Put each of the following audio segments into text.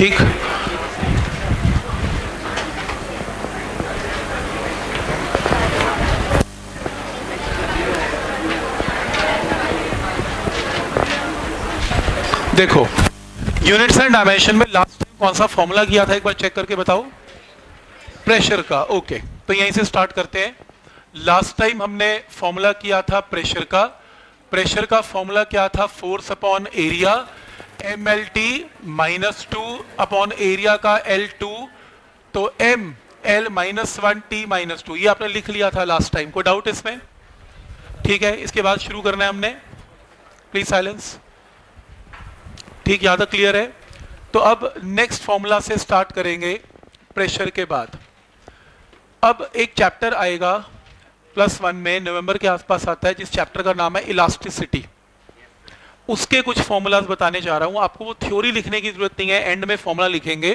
ठीक। देखो units and dimension में लास्ट टाइम कौन सा फॉर्मूला किया था, एक बार चेक करके बताओ। प्रेशर का। ओके, तो यहीं से स्टार्ट करते हैं। लास्ट टाइम हमने फॉर्मूला किया था प्रेशर का। प्रेशर का फॉर्मूला क्या था? Force upon area, MLT -2 upon area का L2, तो M L -1 T -2, ये आपने लिख लिया था लास्ट टाइम। कोई डाउट इसमें? ठीक है, इसके बाद शुरू करना है हमने। Please silence. ठीक, यहां तक क्लियर है? तो अब नेक्स्ट फॉर्मूला से स्टार्ट करेंगे प्रेशर के बाद। अब एक चैप्टर आएगा +1 में, नवंबर के आसपास आता है, जिस चैप्टर का नाम है इलास्टिसिटी। उसके कुछ फॉर्मूलाज बताने जा रहा हूं। आपको वो थ्योरी लिखने की जरूरत नहीं है, एंड में फॉर्मूला लिखेंगे।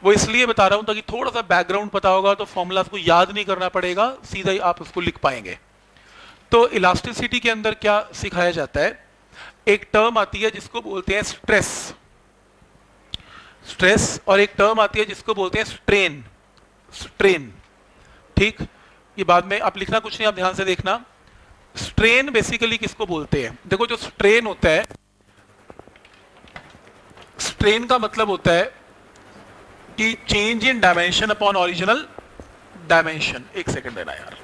वो इसलिए बता रहा हूं ताकि थोड़ा सा बैकग्राउंड पता होगा तो फॉर्मूलाज को याद नहीं करना पड़ेगा, सीधा ही आप उसको लिख पाएंगे। तो इलास्टिसिटी के अंदर क्या सिखाया जाता है? एक टर्म आती है जिसको बोलते हैं स्ट्रेस, स्ट्रेस, और एक टर्म आती है जिसको बोलते हैं स्ट्रेन, स्ट्रेन। ठीक, ये बाद में आप लिखना कुछ नहीं, आप ध्यान से देखना। स्ट्रेन बेसिकली किसको बोलते हैं? देखो, जो स्ट्रेन होता है, स्ट्रेन का मतलब होता है कि change in dimension upon original dimension. एक सेकंड देना यार।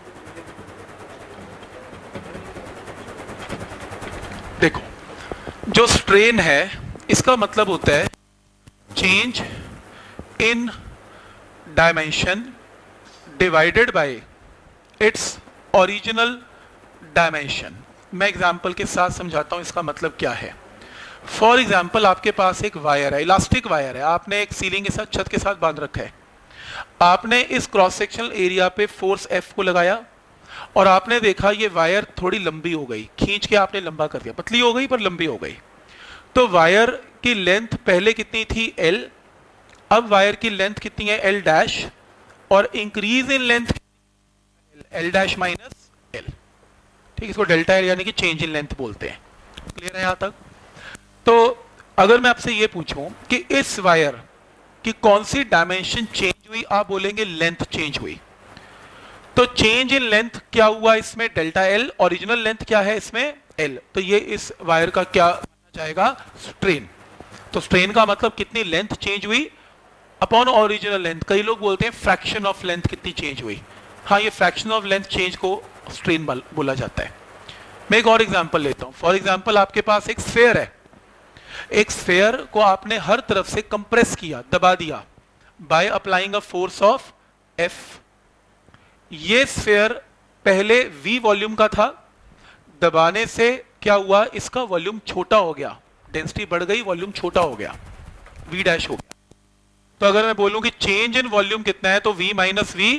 देखो, जो स्ट्रेन है इसका मतलब होता है change in dimension divided by its original dimension. मैं एग्जांपल के साथ समझाता हूं इसका मतलब क्या है। फॉर एग्जांपल, आपके पास एक वायर है, इलास्टिक वायर है, आपने एक सीलिंग के साथ, छत के साथ बांध रखा है। आपने इस क्रॉस सेक्शनल एरिया पे फोर्स F को लगाया और आपने देखा ये वायर थोड़ी लंबी हो गई, खींच के आपने लंबा कर दिया, पतली हो गई पर लंबी हो गई। तो वायर की लेंथ पहले कितनी थी? L, अब वायर की लेंथ कितनी है? L डैश, और increase in length L dash minus L। ठीक, इसको डेल्टा L यानी कि चेंज इन लेंथ बोलते हैं। क्लियर है यहां तक? तो अगर मैं आपसे ये पूछूं कि इस वायर की कौन सी डायमेंशन चेंज हुई, आप बोलेंगे लेंथ चेंज हुई। तो चेंज इन लेंथ क्या हुआ इसमें? Delta L। ओरिजिनल लेंथ क्या है इसमें? L। तो ये इस वायर का क्या माना जाएगा? स्ट्रेन। तो स्ट्रेन का मतलब कितनी लेंथ चेंज हुई अपॉन ओरिजिनल लेंथ। कई लोग बोलते हैं फ्रैक्शन ऑफ लेंथ कितनी चेंज हुई। हाँ, ये फ्रैक्शन ऑफ लेंथ चेंज को स्ट्रेन बोला जाता है। मैं एक और एग्जांपल लेता हूं। फॉर एग्जांपल, आपके पास एक स्फेयर है। एक स्फेयर को आपने हर तरफ से कंप्रेस किया, दबा दिया, by applying a force of F। ये स्फेयर पहले V वॉल्यूम का था, दबाने से क्या हुआ? इसका वॉल्यूम छोटा हो गया, डेंसिटी बढ़ गई, वॉल्यूम छोटा हो गया, V डैश हो गया। तो अगर मैं बोलूं कि चेंज इन वॉल्यूम कितना है, तो V माइनस V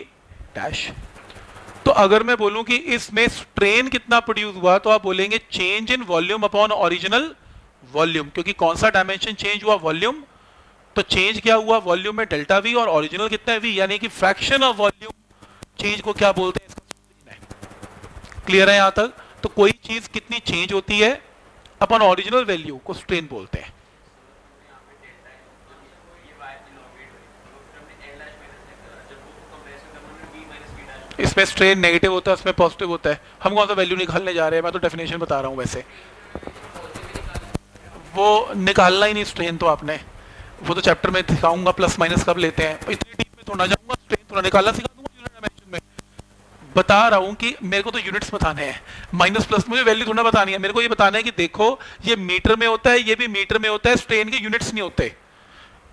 डैश। तो अगर मैं बोलूं कि इसमें स्ट्रेन कितना प्रोड्यूस हुआ, तो आप बोलेंगे change in volume upon original volume, क्योंकि कौन सा डायमेंशन चेंज हुआ? वॉल्यूम। तो चेंज क्या हुआ? वॉल्यूम में डेल्टा V, और ओरिजिनल कितना है? V, यानी कि फ्रैक्शन ऑफ वॉल्यूम चेंज को क्या बोलते हैं? इसका स्ट्रेन है। क्लियर है यहां तक? तो कोई चीज कितनी चेंज होती है अपन ओरिजिनल वैल्यू को स्ट्रेन बोलते हैं। इसमें स्ट्रेन नेगेटिव होता है, इसमें पॉजिटिव होता है। हम कौन सा वैल्यू निकालने जा रहे हैं? मैं तो डेफिनेशन बता रहा हूं। वैसे वो निकालना ही नहीं स्ट्रेन, तो आपने वो तो चैप्टर में दिखाऊंगा प्लस माइनस कब लेते हैं। इतनी डीप में थोड़ा जाऊंगा, स्ट्रेन थोड़ा निकालना सिखा दूंगा यूनिट डायमेंशन में। बता रहा हूं कि मेरे को तो यूनिट्स बताने हैं, माइनस प्लस मुझे वैल्यू थोड़ा बतानी है। मेरे को ये बताना है कि देखो ये मीटर में होता है, ये भी मीटर में होता है, स्ट्रेन के यूनिट्स नहीं होते।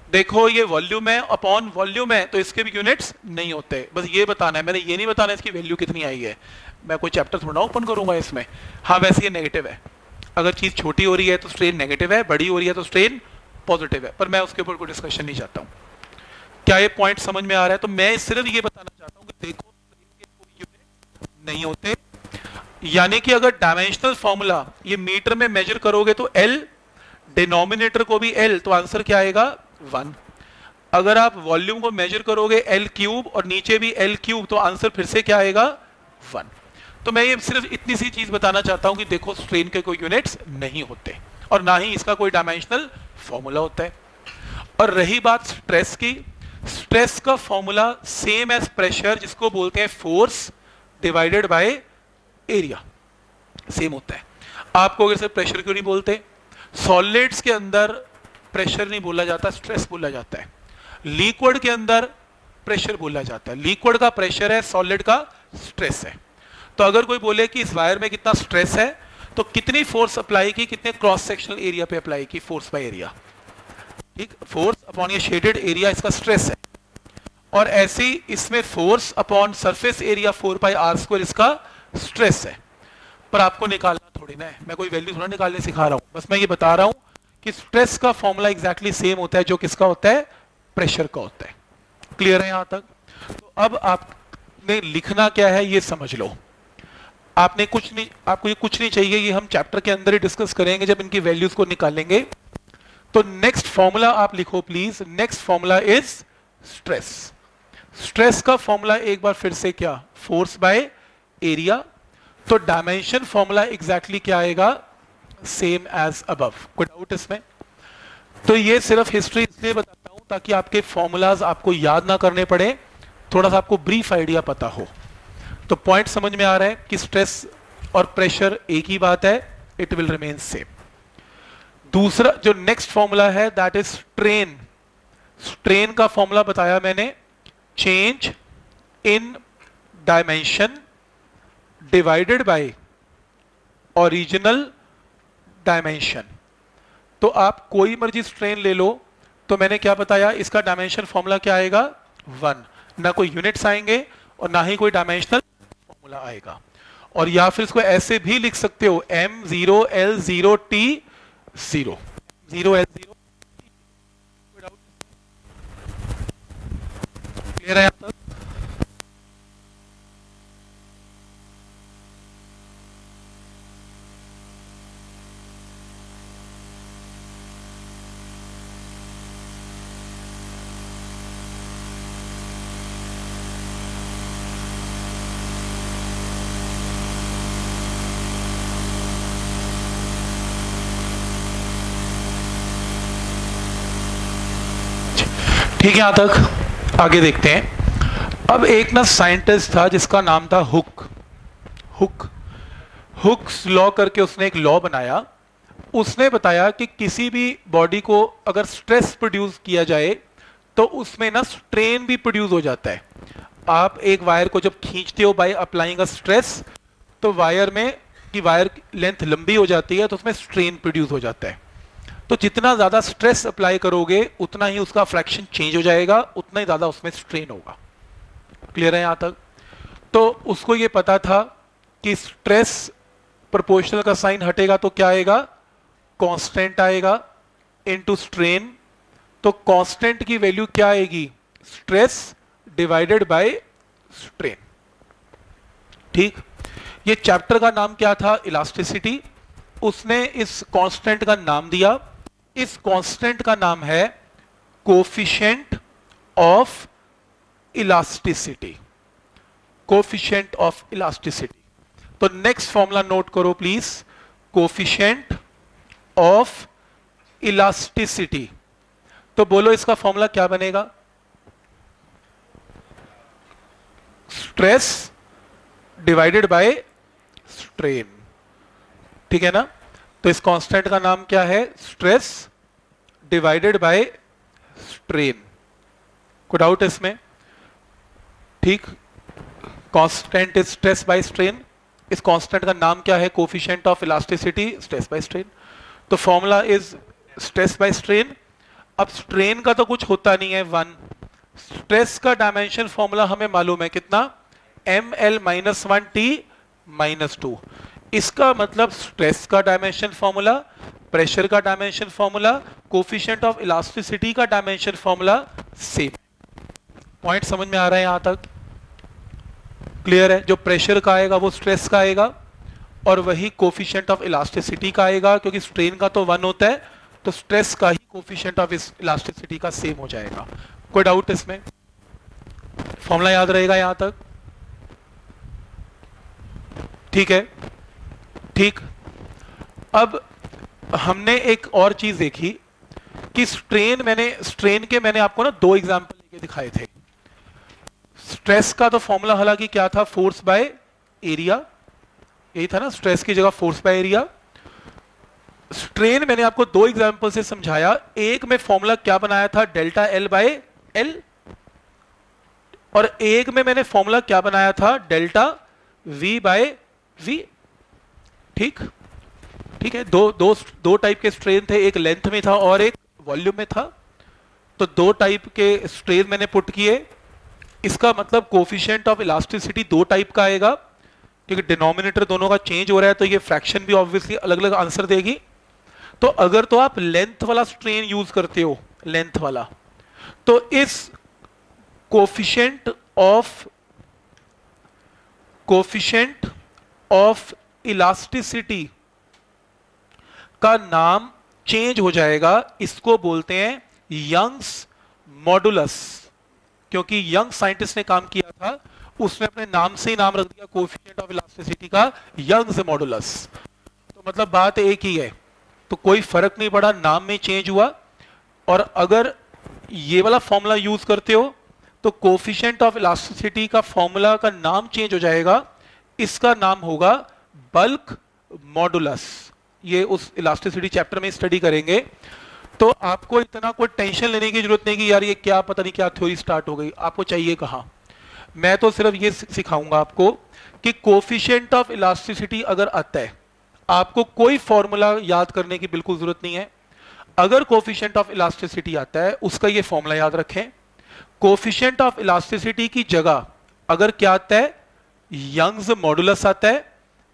देखो ये वॉल्यूम है अपॉन वॉल्यूम है, तो इसके भी यूनिट्स नहीं होते। बस ये बताना है, मैंने ये नहीं बताना इसकी वैल्यू कितनी आई है। मैं कोई चैप्टर थोड़ा ओपन करूंगा इसमें। हाँ, वैसे ये नेगेटिव है। अगर चीज छोटी हो रही है तो स्ट्रेन नेगेटिव है, बड़ी हो रही है तो स्ट्रेन पॉजिटिव है। पर मैं उसके ऊपर कोई डिस्कशन नहीं चाहता हूं। क्या ये पॉइंट समझ में आ रहा है? तो मैं सिर्फ ये बताना चाहता हूं कि देखो स्ट्रेन के कोई यूनिट नहीं होते, यानी कि अगर डायमेंशनल फॉर्मूला ये मीटर में मेजर करोगे तो L, डिनोमिनेटर को भी L, तो आंसर क्या आएगा? 1। अगर आप वॉल्यूम को मेजर करोगे L क्यूब और नीचे भी L क्यूब, तो आंसर फिर से क्या आएगा? 1। तो मैं ये सिर्फ इतनी सी चीज बताना चाहता हूं कि देखो स्ट्रेन के कोई यूनिट्स नहीं होते और ना ही इसका कोई डायमेंशनल फॉर्मूला होता है। और रही बात स्ट्रेस की, स्ट्रेस का फॉर्मूला सेम एज प्रेशर, जिसको बोलते हैं force divided by area, same होता है। आपको अगर से प्रेशर क्यों नहीं बोलते? सॉलिड्स के अंदर प्रेशर नहीं बोला जाता, स्ट्रेस बोला जाता है। लिक्विड के अंदर प्रेशर बोला जाता है, लिक्विड का प्रेशर है, सॉलिड का स्ट्रेस है। तो अगर कोई बोले कि इस वायर में कितना स्ट्रेस है, तो कितनी फोर्स अप्लाई की, कितने क्रॉस सेक्शनल एरिया पे अप्लाई की, फोर्स बाय एरिया, ठीक, फोर्स अपॉन ये शेडेड एरिया इसका स्ट्रेस है, और ऐसे ही इसमें force upon surface area 4πr² इसका स्ट्रेस है। पर आपको निकालना थोड़ी ना है, मैं कोई वैल्यू थोड़ा निकालने सिखा रहा हूं, बस मैं ये बता रहा हूं कि स्ट्रेस का फॉर्मूला एग्जैक्टली सेम होता है जो किसका होता है, प्रेशर का होता है। क्लियर है यहां तक? तो अब आपने लिखना क्या है ये समझ लो। आपने कुछ नहीं, आपको ये कुछ नहीं चाहिए, ये हम चैप्टर के अंदर ही डिस्कस करेंगे जब इनकी वैल्यूज को निकालेंगे। तो नेक्स्ट फॉर्मूला आप लिखो please, next formula is stress. Stress का फॉर्मूला एक बार फिर से क्या, फोर्स बाय एरिया। तो डायमेंशन फॉर्मूला एग्जैक्टली क्या आएगा, सेम एज अबव। कोई डाउट इसमें? तो ये सिर्फ हिस्ट्री इसलिए बताता हूं ताकि आपके फॉर्मूलाज आपको याद ना करने पड़े, थोड़ा सा आपको ब्रीफ आइडिया पता हो। तो पॉइंट समझ में आ रहा है कि स्ट्रेस और प्रेशर एक ही बात है, इट विल रिमेन सेम। दूसरा जो नेक्स्ट फॉर्मूला है दैट इज स्ट्रेन। स्ट्रेन का फॉर्मूला बताया मैंने, change in dimension divided by original dimension. तो आप कोई मर्जी स्ट्रेन ले लो, तो मैंने क्या बताया, इसका डायमेंशन फॉर्मूला क्या आएगा, 1। ना कोई यूनिट्स आएंगे और ना ही कोई डायमेंशनल फॉर्मूला आएगा। और या फिर इसको ऐसे भी लिख सकते हो, m0 l0 t0, 0 l0। Clear है यहां तक? ठीक है, यहां तक आगे देखते हैं। अब एक ना साइंटिस्ट था जिसका नाम था हुक। हुक्स लॉ करके उसने एक लॉ बनाया। उसने बताया कि किसी भी बॉडी को अगर स्ट्रेस प्रोड्यूस किया जाए तो उसमें ना स्ट्रेन भी प्रोड्यूस हो जाता है। आप एक वायर को जब खींचते हो बाय अप्लाइंग अ स्ट्रेस, तो वायर में की वायर लेंथ लंबी हो जाती है, तो उसमें स्ट्रेन प्रोड्यूस हो जाता है। तो जितना ज्यादा स्ट्रेस अप्लाई करोगे उतना ही उसका फ्रैक्शन चेंज हो जाएगा, उतना ही ज्यादा उसमें स्ट्रेन होगा। क्लियर है यहां तक? तो उसको ये पता था कि स्ट्रेस प्रोपोर्शनल का साइन हटेगा तो क्या आएगा, कांस्टेंट आएगा इनटू स्ट्रेन। तो कांस्टेंट की वैल्यू क्या आएगी, स्ट्रेस डिवाइडेड बाय स्ट्रेन। ठीक, ये चैप्टर का नाम क्या था, इलास्टिसिटी। उसने इस कांस्टेंट का नाम दिया, इस कांस्टेंट का नाम है coefficient of elasticity. Coefficient of elasticity. तो नेक्स्ट फॉर्मूला नोट करो प्लीज, कोफिशिएंट ऑफ इलास्टिसिटी। तो बोलो इसका फॉर्मूला क्या बनेगा, स्ट्रेस डिवाइडेड बाय स्ट्रेन। ठीक है ना? तो इस कांस्टेंट का नाम क्या है, स्ट्रेस डिवाइडेड बाय स्ट्रेन। कोई डाउट इसमें? ठीक, constant is stress by strain. इस कांस्टेंट का नाम क्या है, coefficient of elasticity, stress by strain. तो formula is stress by strain. अब स्ट्रेन का तो कुछ होता नहीं है, 1। स्ट्रेस का डायमेंशन फॉर्मूला हमें मालूम है कितना, ml-1t-2। इसका मतलब स्ट्रेस का डायमेंशन फॉर्मूला, प्रेशर का dimension formula, coefficient of elasticity का डायमेंशन फॉर्मूला सेम। पॉइंट समझ में आ रहा है यहां तक? क्लियर है? जो प्रेशर का आएगा वो स्ट्रेस का आएगा, और वही कोफिशिएंट ऑफ इलास्टिसिटी का आएगा, क्योंकि स्ट्रेन का तो 1 होता है, तो स्ट्रेस का ही कोफिशिएंट ऑफ इलास्टिसिटी का सेम हो जाएगा। कोई डाउट इसमें? फॉर्मूला याद रहेगा यहां तक? ठीक है, ठीक। अब हमने एक और चीज देखी कि स्ट्रेन के मैंने आपको ना दो एग्जांपल लेके दिखाए थे। स्ट्रेस का तो फॉर्मूला हालांकि क्या था, फोर्स बाय एरिया, यही था ना, स्ट्रेस की जगह फोर्स बाय एरिया। स्ट्रेन मैंने आपको दो एग्जांपल से समझाया, एक में फॉर्मूला क्या बनाया था, डेल्टा एल बाय एल, और एक में मैंने फॉर्मूला क्या बनाया था, डेल्टा वी बाय वी। ठीक ठीक है, दो टाइप के स्ट्रेन थे, एक लेंथ में था और एक वॉल्यूम में था। तो दो टाइप के स्ट्रेन मैंने पुट किए। इसका मतलब कोफिशिएंट ऑफ इलास्टिसिटी दो टाइप का आएगा, क्योंकि डिनोमिनेटर दोनों का चेंज हो रहा है, तो ये फ्रैक्शन भी ऑब्वियसली अलग अलग आंसर देगी। तो अगर तो आप लेंथ वाला स्ट्रेन यूज करते हो, लेंथ वाला, तो इस कोफिशिएंट ऑफ इलास्टिसिटी का नाम चेंज हो जाएगा, इसको बोलते हैं यंग्स मॉडुलस। क्योंकि यंग साइंटिस्ट ने काम किया था, उसने अपने नाम से ही नाम रख दिया कोफिशिएंट ऑफ इलास्टिसिटी का यंग्स मॉडुलस। तो मतलब बात एक ही है, तो कोई फर्क नहीं पड़ा, नाम में चेंज हुआ। और अगर ये वाला फॉर्मूला यूज करते हो तो कोफिशिएंट ऑफ इलास्टिसिटी का फॉर्मूला का नाम चेंज हो जाएगा, इसका नाम होगा बल्क मॉडुलस। ये उस इलास्टिसिटी चैप्टर में स्टडी करेंगे। तो आपको इतना कोई टेंशन लेने की जरूरत नहीं कि यार ये क्या, पता नहीं क्या थ्योरी स्टार्ट हो गई, आपको चाहिए कहां। मैं तो सिर्फ ये सिखाऊंगा आपको कि कोफिशिएंट ऑफ इलास्टिसिटी अगर आता है, आपको कोई फॉर्मूला याद करने की बिल्कुल जरूरत नहीं है। अगर कोफिशिएंट ऑफ इलास्टिसिटी आता है, उसका ये फॉर्मूला याद रखें। कोफिशिएंट ऑफ इलास्टिसिटी की जगह अगर क्या आता है, यंग्स मॉडुलस आता है,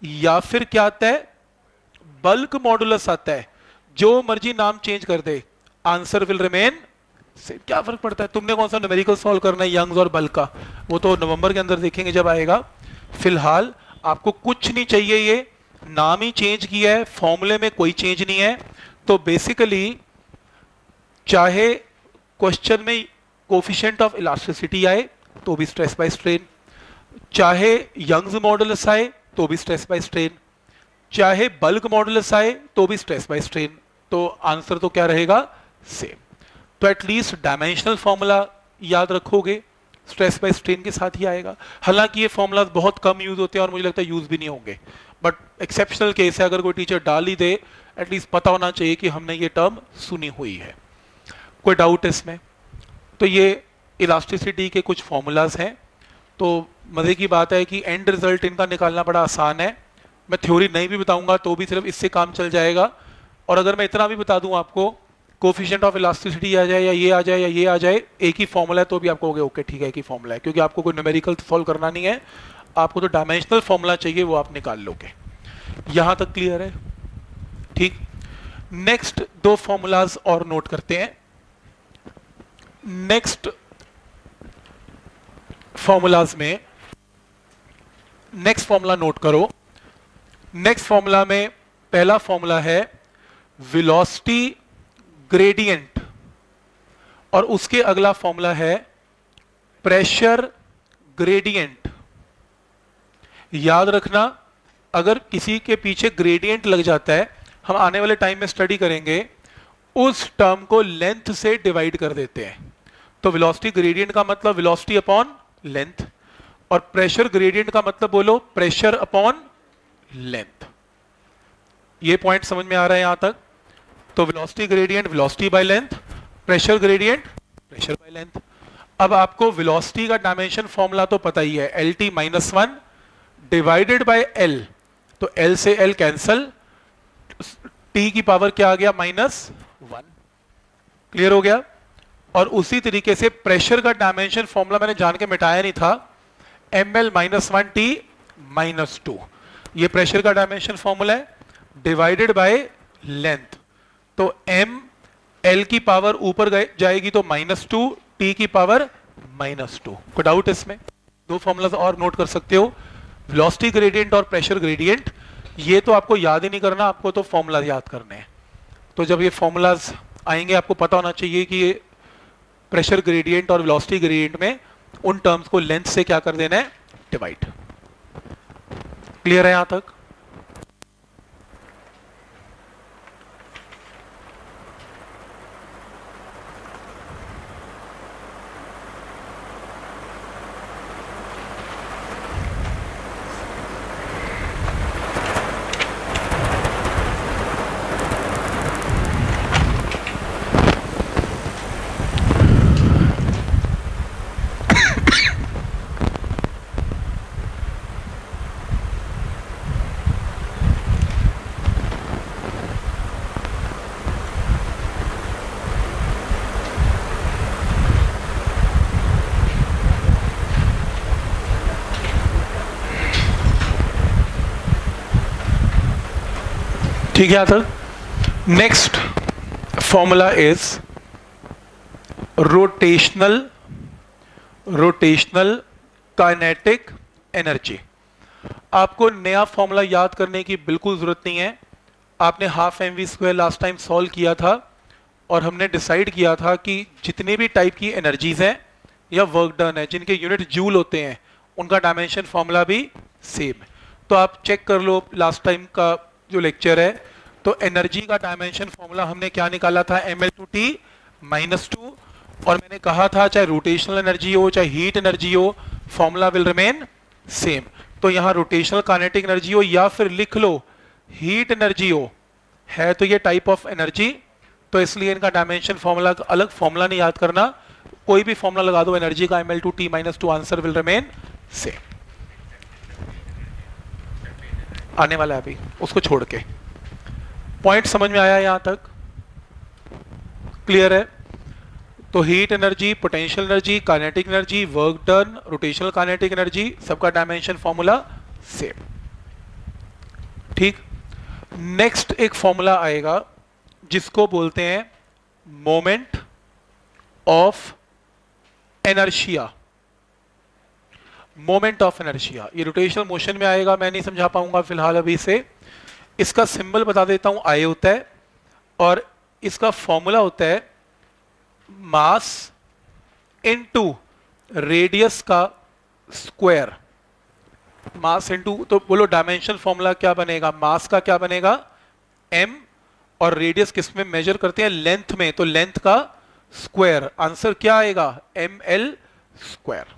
या फिर क्या आता है, बल्क मॉडुलस आता है। जो मर्जी नाम चेंज कर दे, आंसर विल रिमेन सेम। क्या फर्क पड़ता है, तुमने कौन सा न्यूमेरिकल सॉल्व करना है यंग्स और बल्क का, वो तो नवंबर के अंदर देखेंगे जब आएगा। फिलहाल आपको कुछ नहीं चाहिए, ये नाम ही चेंज किया है, फॉर्मूले में कोई चेंज नहीं है। तो बेसिकली चाहे क्वेश्चन में कोफिशिएंट ऑफ इलास्टिसिटी आए तो भी स्ट्रेस बाय स्ट्रेन, चाहे यंग्स मॉडुलस आए तो भी स्ट्रेस बाय स्ट्रेन, चाहे बल्क मॉडुलस आए तो भी स्ट्रेस बाय स्ट्रेन, तो आंसर तो क्या रहेगा, सेम। तो एटलीस्ट डायमेंशनल फॉर्मूला याद रखोगे, स्ट्रेस बाय स्ट्रेन के साथ ही आएगा। हालांकि ये फॉर्मूला बहुत कम यूज होते हैं और मुझे लगता है यूज भी नहीं होंगे, बट एक्सेप्शनल केस है, अगर कोई टीचर डाल ही दे, एटलीस्ट पता होना चाहिए कि हमने ये टर्म सुनी हुई है। कोई डाउट इसमें? तो ये इलास्टिसिटी के कुछ फॉर्मूलाज हैं। तो मजे की बात है कि एंड रिजल्ट इनका निकालना बड़ा आसान है। मैं थ्योरी नहीं भी बताऊंगा तो भी सिर्फ इससे काम चल जाएगा। और अगर मैं इतना भी बता दूं आपको, कोफिशिएंट ऑफ इलास्टिसिटी आ जाए या ये आ जाए या ये आ जाए, एक ही फॉर्मूला है, तो भी आपको ओके ठीक है, एक ही फॉर्मूला है, क्योंकि आपको कोई न्यूमेरिकल सॉल्व करना नहीं है, आपको तो डायमेंशनल फॉर्मूला चाहिए, वो आप निकाल लोगे। यहां तक क्लियर है? ठीक। नेक्स्ट दो फॉर्मूलाज और नोट करते हैं। नेक्स्ट फॉर्मूलाज में, नेक्स्ट फॉर्मूला नोट करो। नेक्स्ट फॉर्मूला में पहला फॉर्मूला है वेलोसिटी ग्रेडियंट, और उसके अगला फॉर्मूला है प्रेशर ग्रेडियंट। याद रखना, अगर किसी के पीछे ग्रेडियंट लग जाता है, हम आने वाले टाइम में स्टडी करेंगे, उस टर्म को लेंथ से डिवाइड कर देते हैं। तो वेलोसिटी ग्रेडियंट का मतलब वेलोसिटी अपॉन लेंथ, और प्रेशर ग्रेडियंट का मतलब बोलो प्रेशर अपॉन लेंथ। ये पॉइंट समझ में आ रहा है यहां तक? तो velocity gradient velocity by length, pressure gradient pressure by length. अब आपको वेलोसिटी का डायमेंशन फॉर्मूला तो पता ही है, L T minus one divided by L, तो एल से एल कैंसल, टी की पावर क्या आ गया, माइनस वन। क्लियर हो गया? और उसी तरीके से प्रेशर का डायमेंशन फॉर्मूला मैंने जान के मिटाया नहीं था, M L minus one T minus two. ये प्रेशर का डायमेंशन फॉर्मूला है, डिवाइडेड बाय लेंथ, तो एम एल की पावर ऊपर जाएगी तो माइनस टू, टी की पावर माइनस टू। कोई डाउट इसमें? दो फॉर्मूलाज और नोट कर सकते हो, वेलोसिटी ग्रेडियंट और प्रेशर ग्रेडियंट। ये तो आपको याद ही नहीं करना, आपको तो फॉर्मूला याद करने हैं। तो जब ये फॉर्मूलाज आएंगे, आपको पता होना चाहिए कि ये प्रेशर ग्रेडियंट और वेलोसिटी ग्रेडियंट में उन टर्म्स को लेंथ से क्या कर देना है, डिवाइड। क्लियर है यहां तक? ठीक है यहाँ तक। Next formula is rotational kinetic energy. आपको नया फॉर्मूला याद करने की बिल्कुल जरूरत नहीं है। आपने half M V square last time solve किया था और हमने डिसाइड किया था कि जितने भी टाइप की एनर्जीज हैं या वर्क डन है जिनके यूनिट जूल होते हैं उनका डायमेंशन फॉर्मूला भी सेम है। तो आप चेक कर लो लास्ट टाइम का जो लेक्चर है, तो एनर्जी का डायमेंशन फॉर्मूला हमने क्या निकाला था, ml/t -2, और मैंने कहा था चाहे रोटेशनल एनर्जी हो चाहे हीट एनर्जी हो फॉर्मूला विल रिमेन सेम। तो यहाँ रोटेशनल काइनेटिक एनर्जी हो या फिर लिख लो हीट एनर्जी हो, है तो ये टाइप ऑफ एनर्जी, तो इसलिए इनका डायमेंशन फॉर्मूला अलग फॉर्मूला नहीं याद करना, कोई भी फॉर्मूला लगा दो एनर्जी का ml/t -2, answer will remain same. आने वाला है अभी, उसको छोड़ के। पॉइंट समझ में आया यहां तक? क्लियर है? तो heat energy, potential energy, kinetic energy, work done, rotational kinetic energy, सबका डायमेंशन फॉर्मूला सेम। ठीक। नेक्स्ट एक फॉर्मूला आएगा जिसको बोलते हैं moment of inertia. Moment of inertia ये रोटेशनल मोशन में आएगा, मैं नहीं समझा पाऊंगा फिलहाल अभी से। इसका सिंबल बता देता हूं, आई होता है, और इसका फॉर्मूला होता है मास इनटू रेडियस का स्क्वायर। मास इनटू, तो बोलो डायमेंशन फॉर्मूला क्या बनेगा, मास का क्या बनेगा m, और रेडियस किस में मेजर करते हैं, लेंथ में, तो लेंथ का स्क्वायर। आंसर क्या आएगा, ml स्क्वायर।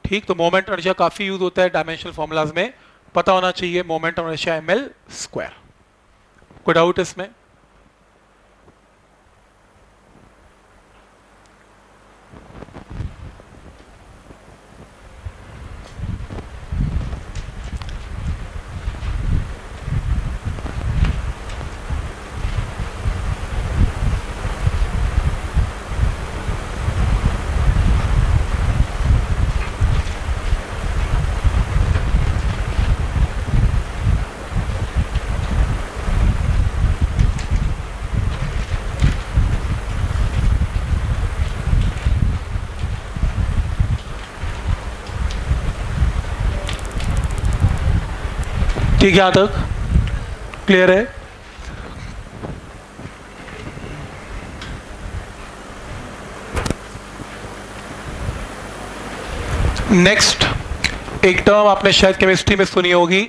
ठीक। तो मोमेंट इनर्शिया काफी यूज होता है डायमेंशनल फॉर्मूलाज में, पता होना चाहिए मोमेंट इनर्शिया ml स्क्वायर। कोई डाउट इसमें? ठीक है, यहां तक क्लियर है? नेक्स्ट एक टर्म आपने शायद केमिस्ट्री में सुनी होगी,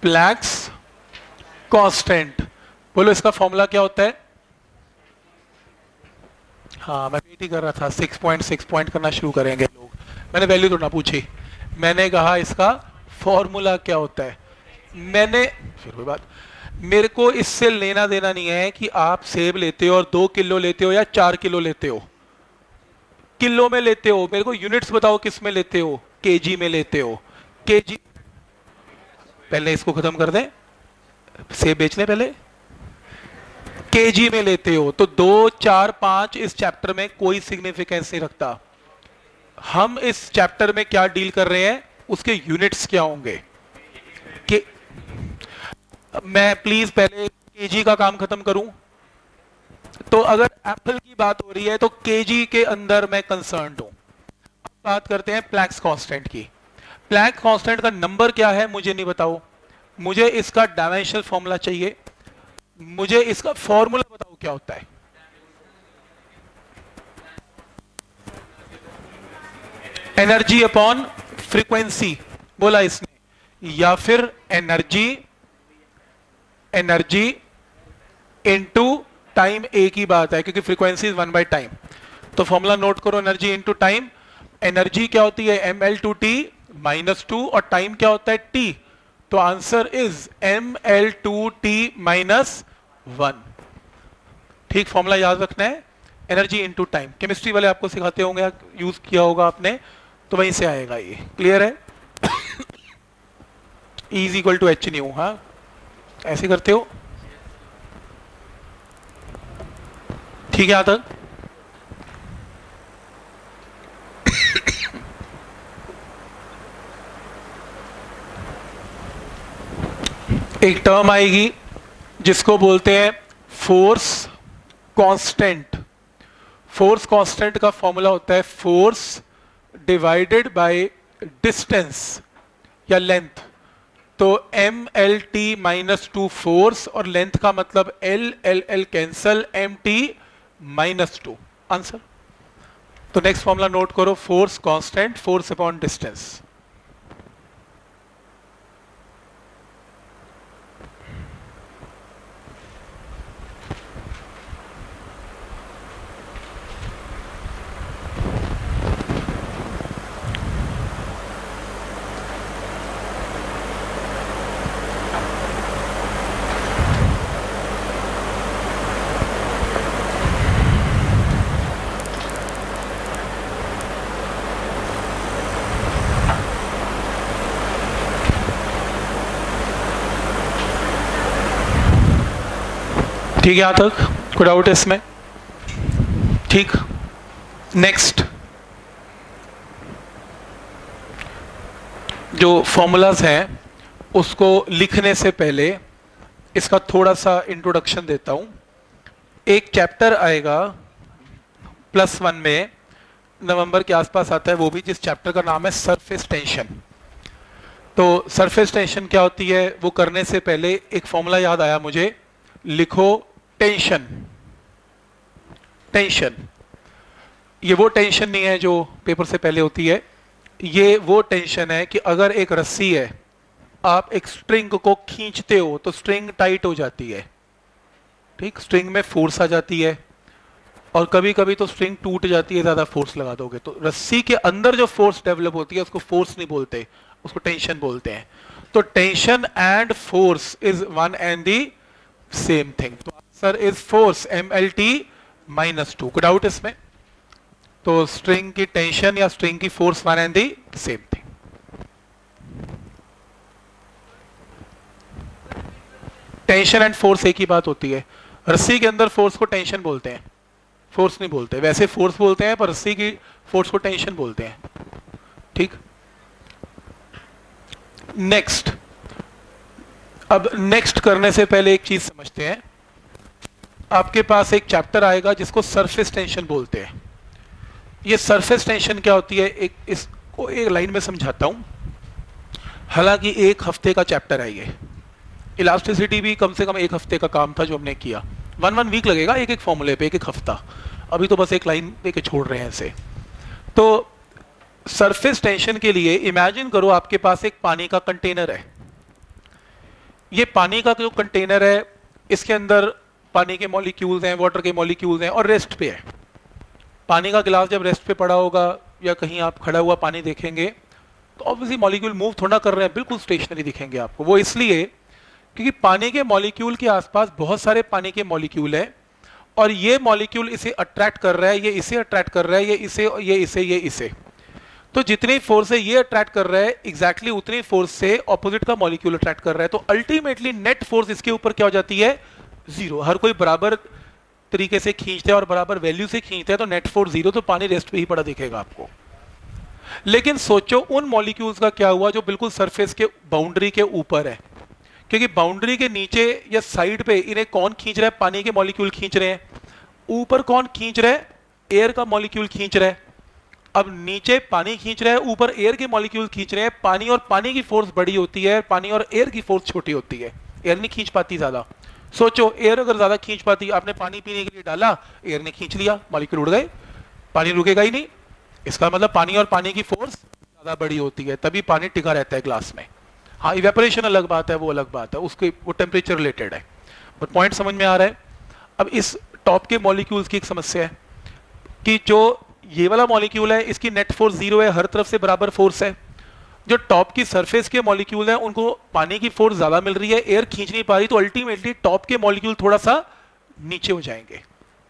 प्लैंक्स कांस्टेंट। बोलो इसका फॉर्मूला क्या होता है? हाँ, मैं वेट ही कर रहा था, 6 पॉइंट करना शुरू करेंगे लोग। मैंने वैल्यू तो ना पूछी, मैंने कहा इसका फॉर्मूला क्या होता है। मैंने फिर कोई बात, मेरे को इससे लेना देना नहीं है कि आप सेब लेते हो और 2 किलो लेते हो या 4 किलो लेते हो, किलो में लेते हो, मेरे को यूनिट्स बताओ किस में लेते हो, केजी में लेते हो, केजी। पहले इसको खत्म कर दें, सेब बेच लें पहले। केजी में लेते हो तो 2, 4, 5 इस चैप्टर में कोई सिग्निफिकेंस नहीं रखता। हम इस चैप्टर में क्या डील कर रहे हैं, उसके यूनिट्स क्या होंगे। कि मैं प्लीज पहले केजी का काम खत्म करूं। तो अगर एप्पल की बात हो रही है तो केजी के अंदर मैं कंसर्न हूं। अब बात करते हैं प्लैंक्स कांस्टेंट की। प्लैंक कांस्टेंट का नंबर क्या है मुझे नहीं बताओ, मुझे इसका डायमेंशनल फॉर्मूला चाहिए, मुझे इसका फॉर्मूला बताओ क्या होता है। एनर्जी अपॉन फ्रीक्वेंसी बोला इसने, या फिर एनर्जी इनटू टाइम, एक ही बात है क्योंकि फ्रीक्वेंसी इज 1/टाइम। तो फॉर्मूला नोट करो, एनर्जी इनटू टाइम। एनर्जी क्या होती है ml/t -2, और टाइम क्या होता है t, तो आंसर इज ml/t -1। ठीक, फॉर्मूला याद रखना है, एनर्जी इनटू टाइम। केमिस्ट्री वाले आपको सिखाते होंगे, यूज किया होगा आपने, तो वहीं से आएगा ये। क्लियर है? E is equal to H nu. हाँ, ऐसे करते हो? ठीक है, यहां तक एक टर्म आएगी जिसको बोलते हैं फोर्स कांस्टेंट। फोर्स कांस्टेंट का फॉर्मूला होता है फोर्स डिवाइडेड बाय डिस्टेंस या लेंथ। तो M L T minus two force, और लेंथ का मतलब L L L cancel, M T minus two, answer. तो नेक्स्ट फॉर्मूला नोट करो, force constant, force upon distance. ठीक है, यहां तक कोई डाउट है इसमें? ठीक। नेक्स्ट, जो फॉर्मूलाज हैं उसको लिखने से पहले इसका थोड़ा सा इंट्रोडक्शन देता हूं। एक चैप्टर आएगा +1 में, नवंबर के आसपास आता है वो भी, जिस चैप्टर का नाम है सरफेस टेंशन। तो सरफेस टेंशन क्या होती है वो करने से पहले एक फॉर्मूला याद आया मुझे, लिखो टेंशन। टेंशन, ये वो टेंशन नहीं है जो पेपर से पहले होती है, ये वो टेंशन है कि अगर एक रस्सी है, आप एक स्ट्रिंग को खींचते हो तो स्ट्रिंग टाइट हो जाती है, ठीक, स्ट्रिंग में फोर्स आ जाती है, और कभी कभी तो स्ट्रिंग टूट जाती है ज्यादा फोर्स लगा दोगे तो। रस्सी के अंदर जो फोर्स डेवलप होती है उसको फोर्स नहीं बोलते, उसको टेंशन बोलते हैं। तो tension and force is one and the same thing. तो answer is force MLT minus two. कोई डाउट इसमें? तो स्ट्रिंग की टेंशन या स्ट्रिंग की force one and the same thing. Tension and force एक ही बात होती है। रस्सी के अंदर फोर्स को टेंशन बोलते हैं, फोर्स नहीं बोलते। वैसे फोर्स बोलते हैं पर रस्सी की फोर्स को टेंशन बोलते हैं, ठीक। नेक्स्ट, अब नेक्स्ट करने से पहले एक चीज समझते हैं। आपके पास एक चैप्टर आएगा जिसको सरफेस टेंशन बोलते हैं। ये सरफेस टेंशन क्या होती है, इसको एक लाइन में समझाता हूं। हालांकि 1 हफ्ते का चैप्टर है ये, इलास्टिसिटी भी कम से कम 1 हफ्ते का काम था जो हमने किया। 1 वीक लगेगा एक एक फॉर्मूले पे, एक एक हफ्ता। अभी तो बस एक लाइन देके छोड़ रहे हैं इसे। तो सरफेस टेंशन के लिए इमेजिन करो आपके पास एक पानी का कंटेनर है। ये पानी का जो कंटेनर है, इसके अंदर पानी के मॉलिक्यूल्स हैं, वाटर के मॉलिक्यूल्स हैं, और रेस्ट पे है। पानी का गिलास जब रेस्ट पे पड़ा होगा या कहीं आप खड़ा हुआ पानी देखेंगे तो ऑब्वियसली मॉलिक्यूल मूव थोड़ा कर रहे हैं, बिल्कुल स्टेशनरी दिखेंगे आपको। वो इसलिए क्योंकि पानी के मॉलिक्यूल के आसपास बहुत सारे पानी के मॉलिक्यूल हैं, और ये मॉलिक्यूल इसे अट्रैक्ट कर रहा है, ये इसे अट्रैक्ट कर रहा है, ये इसे, ये इसे, ये इसे। तो जितनी फोर्स है ये अट्रैक्ट कर रहा है, एग्जैक्टली उतनी फोर्स से ऑपोजिट का मॉलिक्यूल अट्रैक्ट कर रहा है। तो अल्टीमेटली नेट फोर्स इसके ऊपर क्या हो जाती है, जीरो। हर कोई बराबर तरीके से खींचते हैं और बराबर वैल्यू से खींचते हैं, तो नेट फोर्स जीरो, तो पानी रेस्ट पे ही पड़ा दिखेगा आपको। लेकिन सोचो उन मॉलिक्यूल्स का क्या हुआ जो बिल्कुल सरफेस के बाउंड्री के ऊपर है, क्योंकि बाउंड्री के नीचे या साइड पे इन्हें कौन खींच रहा है, पानी के मॉलिक्यूल खींच रहे हैं। ऊपर कौन खींच रहा है, एयर का मॉलिक्यूल खींच रहा है। अब नीचे पानी खींच रहा है, ऊपर एयर के मॉलिक्यूल खींच रहे हैं। पानी और पानी की फोर्स बड़ी होती है, पानी और एयर की फोर्स छोटी होती है। एयर नहीं खींच पाती ज्यादा। सोचो एयर अगर ज्यादा खींच पाती, आपने पानी पीने के लिए डाला, एयर ने खींच लिया, मॉलिक्यूल उड़ गए, पानी रुकेगा ही नहीं। इसका मतलब पानी और पानी की फोर्स ज्यादा बड़ी होती है, तभी पानी टिका रहता है ग्लास में। हाँ, इवेपोरेशन अलग बात है, वो अलग बात है, उसके वो टेम्परेचर रिलेटेड है। बट पॉइंट समझ में आ रहा है। अब इस टॉप के मॉलिक्यूल्स की एक समस्या है कि जो ये वाला मॉलिक्यूल है इसकी नेट फोर्स जीरो है, हर तरफ से बराबर फोर्स है। जो टॉप की सरफेस के मॉलिक्यूल है उनको पानी की फोर्स ज्यादा मिल रही है, एयर खींच नहीं पा रही, तो अल्टीमेटली टॉप के मॉलिक्यूल थोड़ा सा नीचे हो जाएंगे,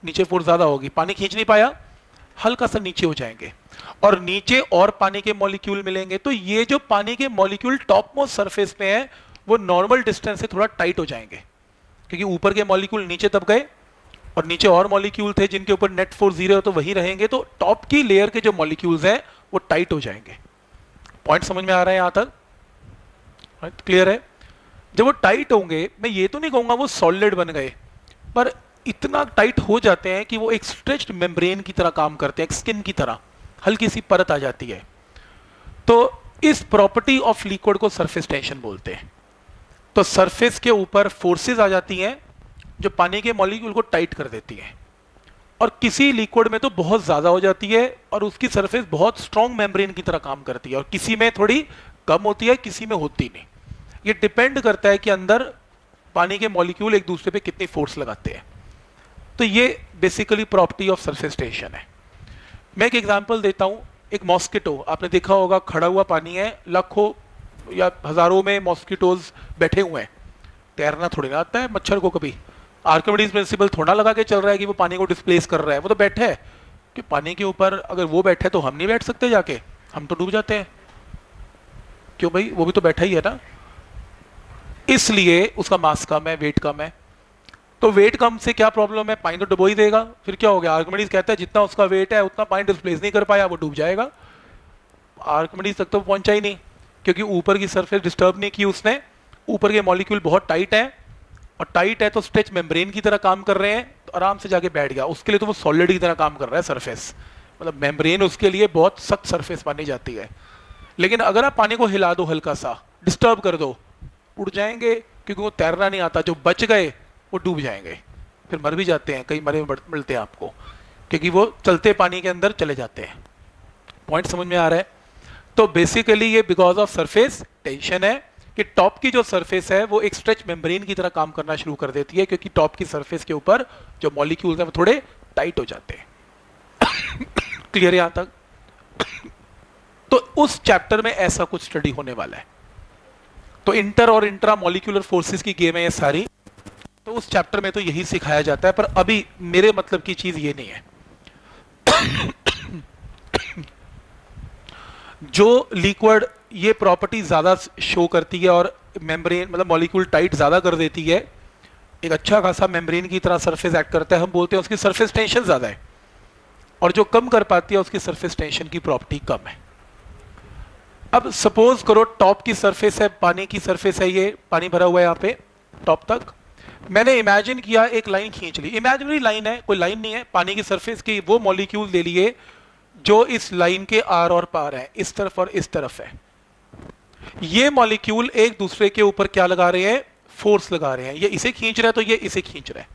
नीचे फोर्स ज्यादा होगी, पानी खींच नहीं पाया, हल्का सा नीचे हो जाएंगे, और नीचे और पानी के मॉलिक्यूल मिलेंगे। तो ये जो पानी के मॉलिक्यूल टॉप मोस्ट सरफेस पे है वो नॉर्मल डिस्टेंस से थोड़ा टाइट हो जाएंगे, क्योंकि ऊपर के मॉलिक्यूल नीचे दब गए और नीचे और मॉलिक्यूल थे जिनके ऊपर नेट फोर्स जीरो है, तो वही रहेंगे। तो टॉप की लेयर के जो मॉलिक्यूल्स हैं वो टाइट हो जाएंगे। पॉइंट समझ में आ रहा है यहां तक? क्लियर है? जब वो टाइट होंगे, मैं ये तो नहीं कहूँगा वो सॉलिड बन गए, पर इतना टाइट हो जाते हैं कि वो एक स्ट्रेच्ड मेम्ब्रेन की तरह काम करते हैं, एक स्किन की तरह हल्की सी परत आ जाती है। तो इस प्रॉपर्टी ऑफ लिक्विड को सरफेस टेंशन बोलते हैं। तो सरफेस के ऊपर फोर्सेस आ जाती हैं जो पानी के मॉलिक्यूल को टाइट कर देती हैं, और किसी लिक्विड में तो बहुत ज्यादा हो जाती है और उसकी सरफेस बहुत स्ट्रॉन्ग मेम्ब्रेन की तरह काम करती है, और किसी में थोड़ी कम होती है, किसी में होती नहीं। ये डिपेंड करता है कि अंदर पानी के मॉलिक्यूल एक दूसरे पे कितनी फोर्स लगाते हैं। तो ये basically property of surface tension है। मैं एक एग्जांपल देता हूं। एक मॉस्किटो, आपने देखा होगा, खड़ा हुआ पानी है, लाखों या हजारों में मॉस्किटोज बैठे हुए हैं। तैरना थोड़ी ना आता है मच्छर को, कभी आर्किमिडीज प्रिंसिपल थोड़ा लगा के चल रहा है कि वो पानी को डिस्प्लेस कर रहा है। वो तो बैठे है कि पानी के ऊपर अगर वो बैठे तो हम नहीं बैठ सकते, जाके हम तो डूब जाते हैं। क्यों भाई, वो भी तो बैठा ही है ना। इसलिए उसका मास कम है, वेट कम है। तो वेट कम से क्या प्रॉब्लम है, पानी तो डुबो ही देगा। फिर क्या हो गया, आर्किमिडीज कहता है जितना उसका वेट है उतना पानी डिस्प्लेस नहीं कर पाया, वो डूब जाएगा। आर्किमिडीज तक तो पहुंचा ही नहीं, क्योंकि ऊपर की सरफेस डिस्टर्ब नहीं की उसने। ऊपर के मॉलिक्यूल बहुत टाइट है, और टाइट है तो स्ट्रेच मेम्ब्रेन की तरह काम कर रहे हैं, तो आराम से जाके बैठ गया। उसके लिए तो वो सॉलिड की तरह काम कर रहा है सरफेस, मतलब मेम्ब्रेन उसके लिए बहुत सख्त सरफेस मानी जाती है। लेकिन अगर आप पानी को हिला दो, हल्का सा डिस्टर्ब कर दो, उड़ जाएंगे, क्योंकि वो तैरना नहीं आता। जो बच गए वो डूब जाएंगे, फिर मर भी जाते हैं, कई मरे मिलते हैं आपको, क्योंकि वो चलते पानी के अंदर चले जाते हैं। पॉइंट समझ में आ रहा है। तो बेसिकली ये बिकॉज ऑफ सरफेस टेंशन है कि टॉप की जो सरफेस है वो एक स्ट्रेच मेम्ब्रेन की तरह काम करना शुरू कर देती है, क्योंकि टॉप की सरफेस के ऊपर जो मॉलिक्यूल्स हैं वो थोड़े टाइट हो जाते हैं। क्लियर यहां तक। तो उस चैप्टर में ऐसा कुछ स्टडी होने वाला है। तो इंटर और इंट्रा मॉलिक्यूलर फोर्सेस की गेम है ये सारी। तो उस चैप्टर में तो यही सिखाया जाता है, पर अभी मेरे मतलब की चीज ये नहीं है। जो लिक्विड ये प्रॉपर्टी ज्यादा शो करती है और मेम्ब्रेन मतलब मॉलिक्यूल टाइट ज्यादा कर देती है, एक अच्छा खासा मेम्ब्रेन की तरह सरफेस एक्ट करता है, हम बोलते हैं उसकी सरफेस टेंशन ज्यादा है। और जो कम कर पाती है उसकी सरफेस टेंशन की प्रॉपर्टी कम है। अब सपोज करो टॉप की सरफेस है, पानी की सरफेस है, ये पानी भरा हुआ है यहाँ पे टॉप तक। मैंने इमेजिन किया, एक लाइन खींच ली, इमेजिनरी लाइन है, कोई लाइन नहीं है, पानी की सरफेस की वो मॉलिक्यूल ले लिए जो इस लाइन के आर और पार है, इस तरफ और इस तरफ है। ये मॉलिक्यूल एक दूसरे के ऊपर क्या लगा रहे हैं, फोर्स लगा रहे हैं। ये इसे खींच रहा है तो ये इसे खींच रहा है,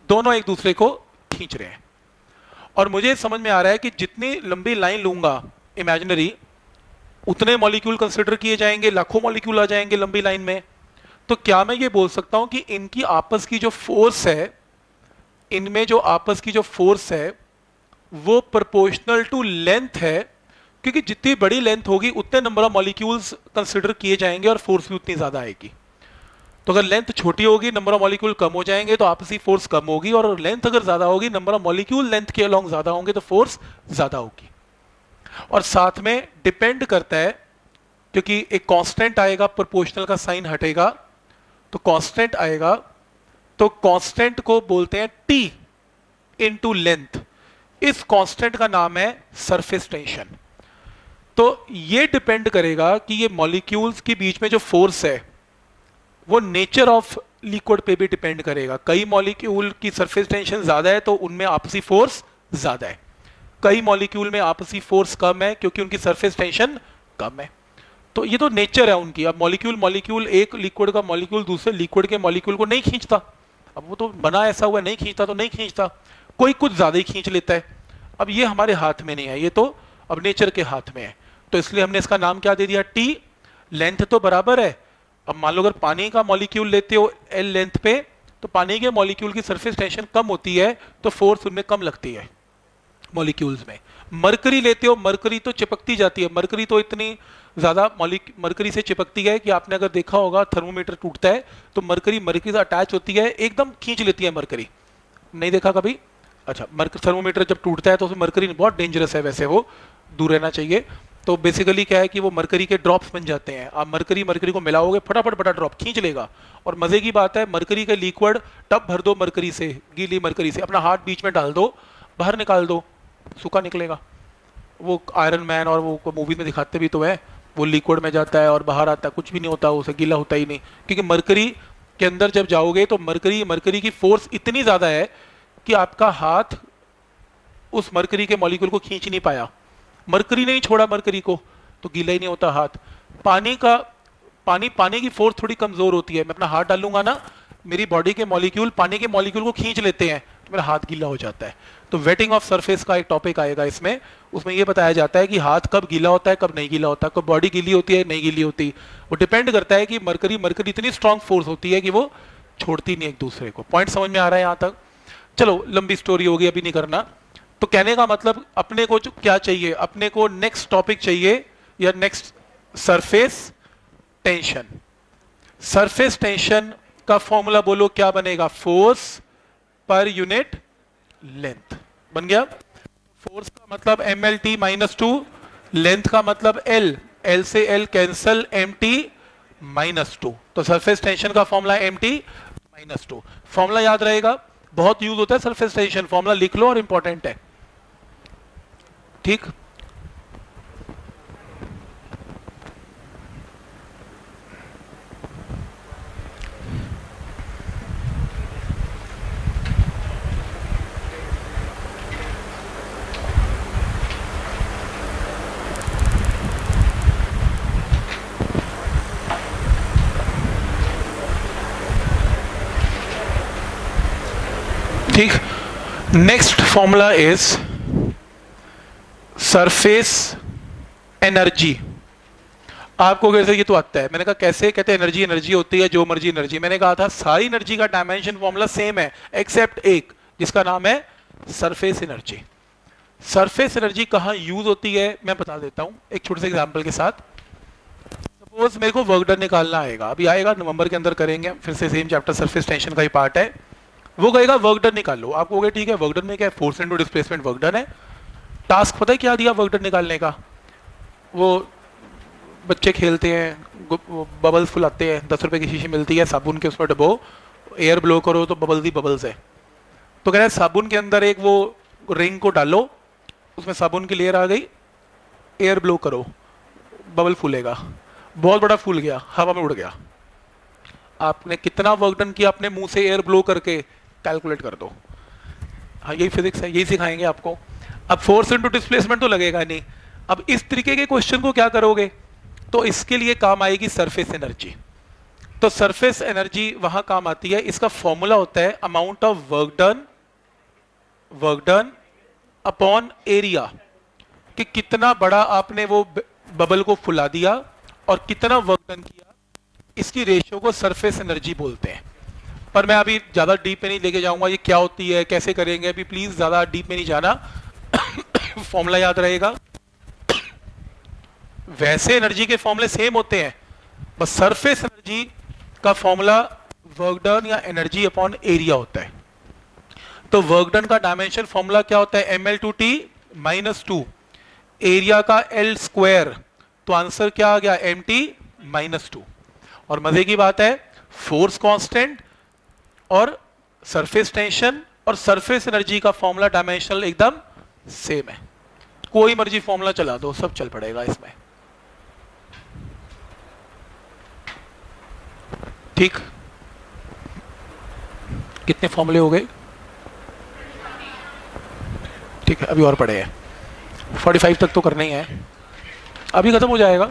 दोनों एक दूसरे को खींच रहे हैं। और मुझे समझ में आ रहा है कि जितनी लंबी लाइन लूंगा इमेजिनरी, उतने मॉलिक्यूल कंसिडर किए जाएंगे, लाखों मॉलिक्यूल आ जाएंगे लंबी लाइन में। तो क्या मैं ये बोल सकता हूं कि इनकी आपस की जो फोर्स है, इनमें जो आपस की जो फोर्स है वो प्रोपोर्शनल टू लेंथ है, क्योंकि जितनी बड़ी लेंथ होगी उतने नंबर ऑफ मॉलिक्यूल्स कंसिडर किए जाएंगे और फोर्स भी उतनी ज्यादा आएगी। तो अगर लेंथ छोटी होगी, नंबर ऑफ मॉलिक्यूल कम हो जाएंगे, तो आपसी फोर्स कम होगी। और लेंथ अगर ज्यादा होगी, नंबर ऑफ मॉलिक्यूल लेंथ के अलोंग ज्यादा होंगे, तो फोर्स ज्यादा होगी। और साथ में डिपेंड करता है, क्योंकि एक कांस्टेंट आएगा, प्रोपोर्शनल का साइन हटेगा तो कांस्टेंट आएगा, तो कांस्टेंट को बोलते हैं टी इनटू लेंथ। इस कांस्टेंट का नाम है सरफेस टेंशन। तो ये डिपेंड करेगा कि ये मॉलिक्यूल्स के बीच में जो फोर्स है वो नेचर ऑफ लिक्विड पे भी डिपेंड करेगा। कई मॉलिक्यूल की सरफेस टेंशन ज्यादा है तो उनमें आपसी फोर्स ज्यादा है, कई मॉलिक्यूल में आपसी फोर्स कम है क्योंकि उनकी सरफेस टेंशन कम है। तो ये तो नेचर है उनकी। अब मॉलिक्यूल एक लिक्विड का मॉलिक्यूल दूसरे लिक्विड के मॉलिक्यूल को नहीं खींचता, अब वो तो बना ऐसा हुआ, नहीं खींचता तो नहीं खींचता, कोई कुछ ज्यादा ही खींच लेता है। अब ये हमारे हाथ में नहीं है, ये तो अब नेचर के हाथ में है। तो इसलिए हमने इसका नाम क्या दे दिया, टी। लेंथ तो बराबर है। अब मान लो अगर पानी का मॉलिक्यूल लेते हो एल लेंथ पे, तो पानी के मॉलिक्यूल की सरफेस टेंशन कम होती है तो फोर्स उनमें कम लगती है मॉलिक्यूल्स में। मरकरी लेते हो, मरकरी तो चिपकती जाती है, मरकरी तो इतनी ज्यादा मरकरी से चिपकती है कि आपने अगर देखा होगा थर्मोमीटर टूटता है तो मरकरी से अटैच होती है, एकदम खींच लेती है मरकरी। नहीं देखा कभी? अच्छा, थर्मोमीटर जब टूटता है तो उसमें मरकरी बहुत डेंजरस है, वैसे वो दूर रहना चाहिए। तो बेसिकली क्या है कि वो मरकरी के ड्रॉप्स बन जाते हैं। आप मरकरी को मिलाओगे, फटाफट बड़ा ड्रॉप खींच लेगा। और मजे की बात है, मरकरी का लिक्विड टब भर दो मरकरी से, गीली मरकरी से, अपना हाथ बीच में डाल दो, बाहर निकाल दो, सूखा निकलेगा। वो आयरन मैन और वो मूवी में दिखाते भी तो है, वो लिक्विड में जाता है और बाहर आता है, कुछ भी नहीं होता, उसे गीला होता ही नहीं, क्योंकि मरकरी के अंदर जब जाओगे तो मरकरी की फोर्स इतनी ज्यादा है कि आपका हाथ उस मरकरी के मॉलिक्यूल को खींच नहीं पाया, मरकरी ने ही छोड़ा मरकरी को, तो गीला ही नहीं होता हाथ। पानी की फोर्स थोड़ी कमजोर होती है, मैं अपना हाथ डालूंगा ना, मेरी बॉडी के मॉलिक्यूल पानी के मॉलिक्यूल को खींच लेते हैं, तो मेरा हाथ गीला हो जाता है। तो वेटिंग ऑफ सरफेस का एक टॉपिक आएगा इसमें, उसमें यह बताया जाता है कि हाथ कब गीला होता है, कब नहीं गीला होता, कब बॉडी गीली होती है, नहीं गीली होती। वो डिपेंड करता है कि मरकरी इतनी स्ट्रांग फोर्स होती है कि वो छोड़ती नहीं एक दूसरे को। पॉइंट समझ में आ रहा है यहां तक? चलो लंबी स्टोरी होगी, अभी नहीं करना। तो कहने का मतलब अपने को क्या चाहिए, अपने को नेक्स्ट टॉपिक चाहिए या next surface tension. Surface tension का फॉर्मूला बोलो क्या बनेगा, फोर्स पर यूनिट लेंथ बन गया। फोर्स का मतलब mlt -2, लेंथ का मतलब l से l कैंसल mt -2, तो सरफेस टेंशन का फॉर्मूला mt -2। फॉर्मूला याद रहेगा, बहुत यूज होता है सरफेस टेंशन, फॉर्मूला लिख लो और इंपॉर्टेंट है, ठीक। ठीक, next formula is surface energy. आपको कैसे, ये तो आता है, मैंने कहा कैसे, कहते हैं एनर्जी होती है, जो मर्जी एनर्जी। मैंने कहा था सारी एनर्जी का डायमेंशन फॉर्मूला सेम है एक्सेप्ट एक, जिसका नाम है सरफेस एनर्जी। सरफेस एनर्जी कहां यूज होती है मैं बता देता हूं एक छोटे से एग्जांपल के साथ। सपोज मेरे को वर्क डन निकालना आएगा, अभी आएगा नवंबर के अंदर करेंगे, फिर से सेम चैप्टर सरफेस टेंशन का ही पार्ट है। वो कहेगा वर्क डन निकालो, आप कहोगे ठीक है वर्क डन में क्या है, force into displacement work done है। टास्क पता है क्या दिया वर्क डन निकालने का, वो बच्चे खेलते हैं, बबल्स फुलाते हैं, 10 रुपए की शीशी मिलती है, साबुन के उसमें डबो, एयर ब्लो करो तो बबल्स ही बबल्स है। तो कह रहे हैं साबुन के अंदर एक वो रिंग को डालो, उसमें साबुन की लेयर आ गई, एयर ब्लो करो, बबल फूलेगा, बहुत बड़ा फूल गया, हवा में उड़ गया। आपने कितना वर्क डन किया अपने मुंह से एयर ब्लो करके, कैलकुलेट कर दो। हाँ यही फिजिक्स है, यही सिखाएंगे आपको। अब फोर्स इनटू डिस्प्लेसमेंट तो लगेगा नहीं। अब इस तरीके के क्वेश्चन को क्या करोगे, तो इसके लिए काम आएगी सरफेस एनर्जी। तो सरफेस एनर्जी वहां काम आती है, इसका फॉर्मूला होता है amount of work done upon area, कि कितना बड़ा आपने वो बबल को फुला दिया और कितना वर्क डन किया, इसकी रेशियो को सरफेस एनर्जी बोलते हैं। पर मैं अभी ज्यादा डीप में नहीं लेके जाऊंगा, ये क्या होती है कैसे करेंगे, अभी प्लीज ज्यादा डीप में नहीं जाना। फॉर्मूला याद रहेगा, वैसे एनर्जी के फॉर्मूले सेम होते हैं, बस सरफेस एनर्जी का फॉर्मूला वर्क डन या एनर्जी अपॉन एरिया होता है। तो वर्क डन का डायमेंशन फॉर्मूला क्या होता है, ml/t -2, एरिया का l स्क्वायर, तो आंसर क्या आ गया mt -2। और मजे की बात है फोर्स कांस्टेंट और सरफेस टेंशन और सरफेस एनर्जी का फॉर्मूला डायमेंशनल एकदम सेम है, कोई मर्जी फॉर्मूला चला दो सब चल पड़ेगा इसमें, ठीक। कितने फॉर्मूले हो गए, ठीक है, अभी और पड़े हैं, 45 तक तो करना ही है, अभी खत्म हो जाएगा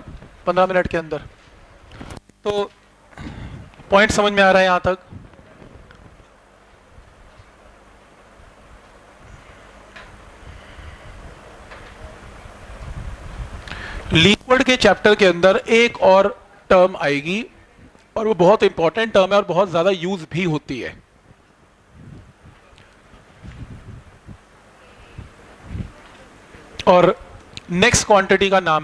15 मिनट के अंदर। तो पॉइंट समझ में आ रहा है यहां तक? लिक्विड के चैप्टर के अंदर एक और टर्म आएगी और वो बहुत इंपॉर्टेंट टर्म है और बहुत ज्यादा यूज भी होती है। और नेक्स्ट क्वांटिटी का नाम